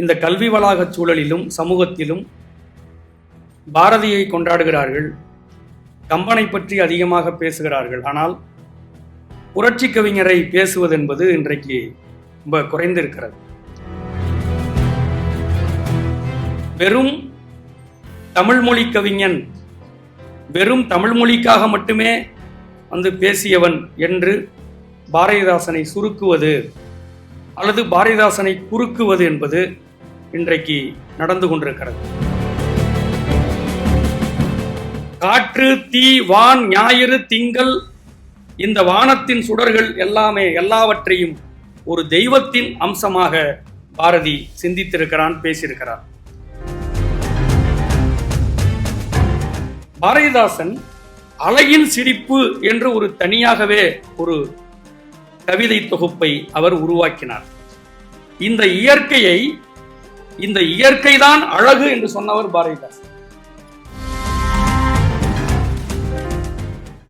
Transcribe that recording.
இந்த கல்வி வளாக சூழலிலும் சமூகத்திலும் பாரதியை கொண்டாடுகிறார்கள், கம்பனை பற்றி அதிகமாக பேசுகிறார்கள். ஆனால் புரட்சி கவிஞரை பேசுவது என்பது இன்றைக்கு ரொம்ப குறைந்திருக்கிறது. வெறும் தமிழ்மொழி கவிஞன், வெறும் தமிழ் மொழிக்காக மட்டுமே பேசியவன் என்று பாரதிதாசனை சுருக்குவது அல்லது பாரதிதாசனை குறுக்குவது என்பது இன்றைக்கு நடந்து கொண்டிருக்கிறது. காற்று, தீ, வான், ஞாயிறு, திங்கள், இந்த வானத்தின் சுடர்கள் எல்லாவற்றையும் ஒரு தெய்வத்தின் அம்சமாக பாரதி சிந்தித்திருக்கிறான், பேசியிருக்கிறார். பாரதிதாசன் அழகின் சிரிப்பு என்று ஒரு தனியாகவே ஒரு கவிதை தொகுப்பை அவர் உருவாக்கினார். இந்த இயற்கைதான் அழகு என்று சொன்னவர் பாரதிதாசன்.